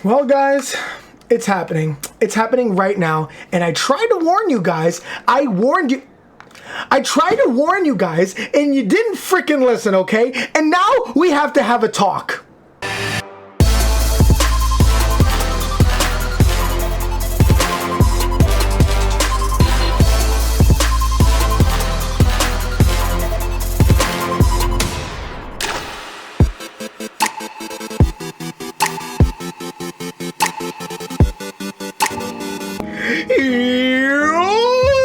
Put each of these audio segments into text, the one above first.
Well, guys, it's happening. It's happening right now. And I tried to warn you guys. I tried to warn you guys, and you didn't freaking listen, okay? And now we have to have a talk.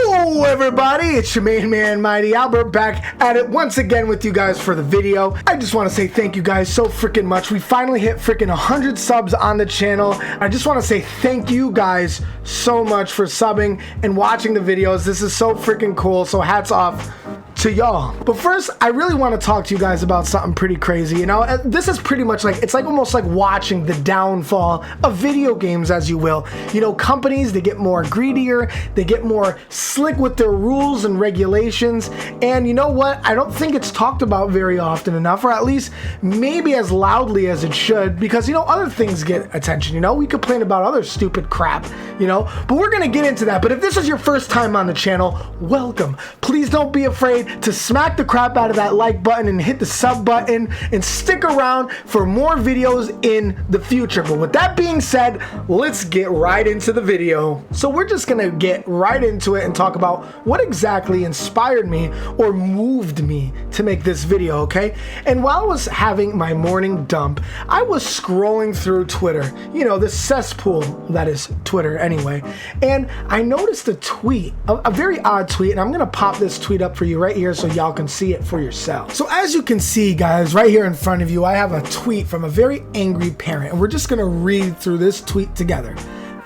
Hello, everybody, it's your main man, Mighty Albert, back at it once again with you guys for the video. I just want to say thank you guys so freaking much. We finally hit freaking 100 subs on the channel. I just want to say thank you guys so much for subbing and watching the videos. This is so freaking cool, so hats off to y'all. But first, I really want to talk to you guys about something pretty crazy. You know, this is pretty much like, it's like almost like watching the downfall of video games, as you will. You know, companies, they get more greedier, they get more slick with their rules and regulations, and you know what? I don't think it's talked about very often enough, or at least maybe as loudly as it should, because, you know, other things get attention. You know, we complain about other stupid crap, you know, but we're gonna get into that. But if this is your first time on the channel, welcome. Please don't be afraid to smack the crap out of that like button and hit the sub button and stick around for more videos in the future. But with that being said, let's get right into the video. So we're just gonna get right into it and talk about what exactly inspired me or moved me to make this video, okay? And while I was having my morning dump, I was scrolling through Twitter, you know, the cesspool that is Twitter anyway, and I noticed a tweet, a very odd tweet, and I'm gonna pop this tweet up for you right here so y'all can see it for yourself. So as you can see, guys, right here in front of you, I have a tweet from a very angry parent, and we're just gonna read through this tweet together.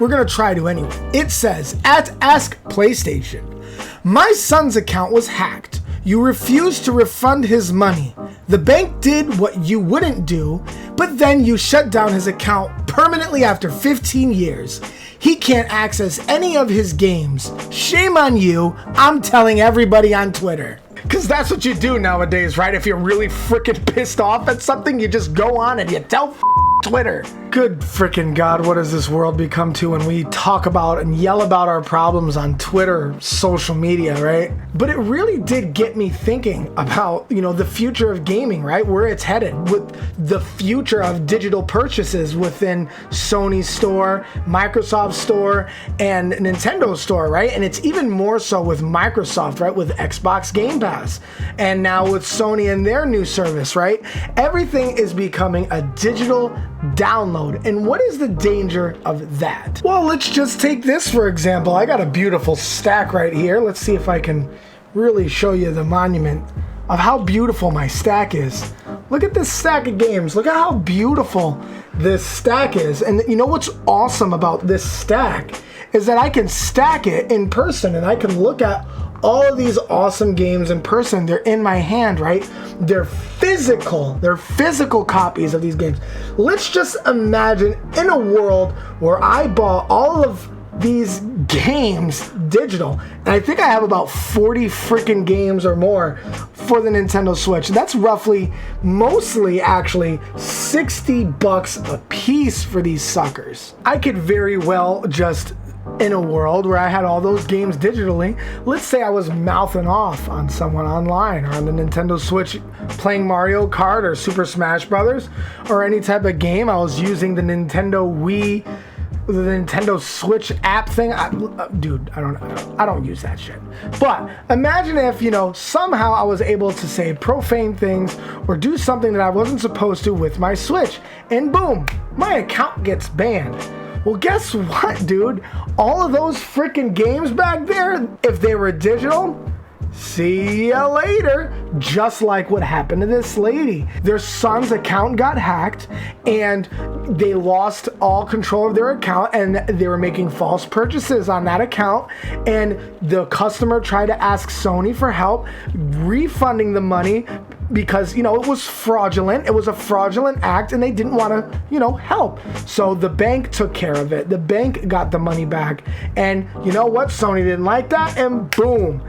We're gonna try to anyway. It says, at Ask PlayStation, my son's account was hacked. You refused to refund his money. The bank did what you wouldn't do, but then you shut down his account permanently after 15 years. He can't access any of his games. Shame on you. I'm telling everybody on Twitter. Because that's what you do nowadays, right? If you're really freaking pissed off at something, you just go on and you tell Twitter. Good freaking God, what has this world become to when we talk about and yell about our problems on Twitter, social media, right? But it really did get me thinking about, you know, the future of gaming, right? Where it's headed with the future of digital purchases within Sony's store, Microsoft's store, and Nintendo store, right? And it's even more so with Microsoft, right? With Xbox Game Pass. And now with Sony and their new service, right? Everything is becoming a digital download. And what is the danger of that? Well, let's just take this for example. I got a beautiful stack right here. Let's see if I can really show you the monument of how beautiful my stack is. Look at this stack of games. Look at how beautiful this stack is. And you know what's awesome about this stack is that I can stack it in person and I can look at all of these awesome games in person. They're in my hand, right? They're physical copies of these games. Let's just imagine in a world where I bought all of these games digital, and I think I have about 40 freaking games or more for the Nintendo Switch. That's roughly, mostly actually, $60 a piece for these suckers. I could very well just, in a world where I had all those games digitally, let's say I was mouthing off on someone online or on the Nintendo Switch playing Mario Kart or Super Smash Brothers or any type of game. I was using the Nintendo Wii, the Nintendo Switch app thing. Dude, I don't use that shit. But imagine if, you know, somehow I was able to say profane things or do something that I wasn't supposed to with my Switch, and boom, my account gets banned. Well, guess what, dude? All of those freaking games back there, if they were digital, see ya later. Just like what happened to this lady. Their son's account got hacked and they lost all control of their account, and they were making false purchases on that account, and the customer tried to ask Sony for help refunding the money because, you know, it was fraudulent. It was a fraudulent act and they didn't want to, you know, help. So the bank took care of it. The bank got the money back. And you know what? Sony didn't like that, and boom,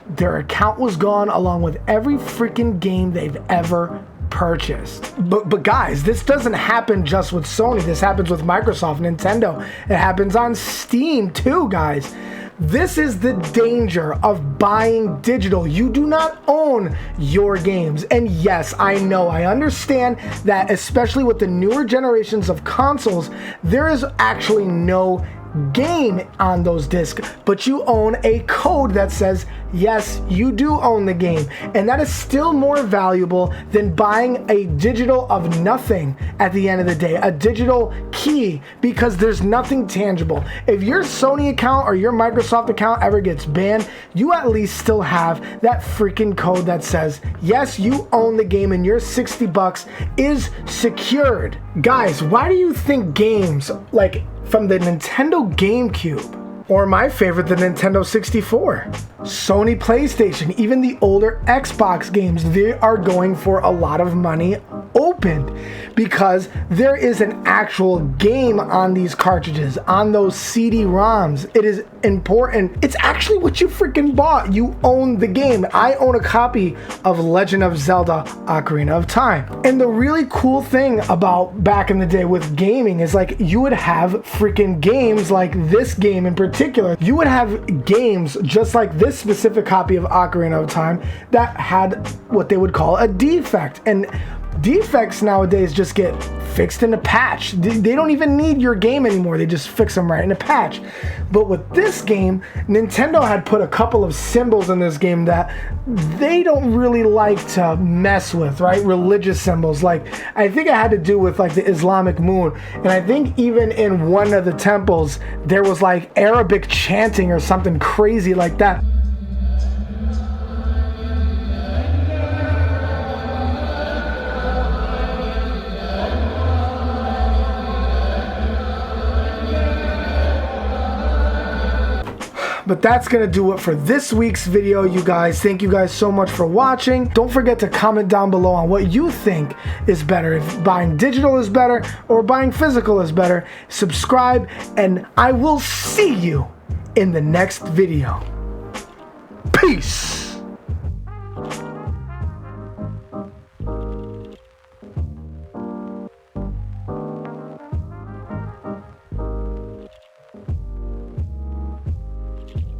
their account was gone along with every freaking game they've ever purchased. But guys, this doesn't happen just with Sony. This happens with Microsoft, Nintendo. It happens on Steam too, guys. This is the danger of buying digital. You do not own your games. And yes, I know, I understand that especially with the newer generations of consoles, there is actually no game on those discs, but you own a code that says, yes, you do own the game. And that is still more valuable than buying a digital of nothing at the end of the day, a digital key, because there's nothing tangible. If your Sony account or your Microsoft account ever gets banned, you at least still have that freaking code that says, yes, you own the game and your 60 bucks is secured. Guys, why do you think games like from the Nintendo GameCube, or my favorite, the Nintendo 64, Sony PlayStation, even the older Xbox games, they are going for a lot of money opened? Because there is an actual game on these cartridges, on those CD-ROMs. It is important. It's actually what you freaking bought. You own the game. I own a copy of Legend of Zelda Ocarina of Time. And the really cool thing about back in the day with gaming is like you would have freaking games like this game in particular. You would have games just like this specific copy of Ocarina of Time that had what they would call a defect. And defects nowadays just get fixed in a patch. They don't even need your game anymore. They just fix them right in a patch. But with this game, Nintendo had put a couple of symbols in this game that they don't really like to mess with, right? Religious symbols. Like, I think it had to do with like the Islamic moon. And I think even in one of the temples, there was like Arabic chanting or something crazy like that. But that's gonna do it for this week's video, you guys. Thank you guys so much for watching. Don't forget to comment down below on what you think is better, if buying digital is better or buying physical is better. Subscribe, and I will see you in the next video. Peace.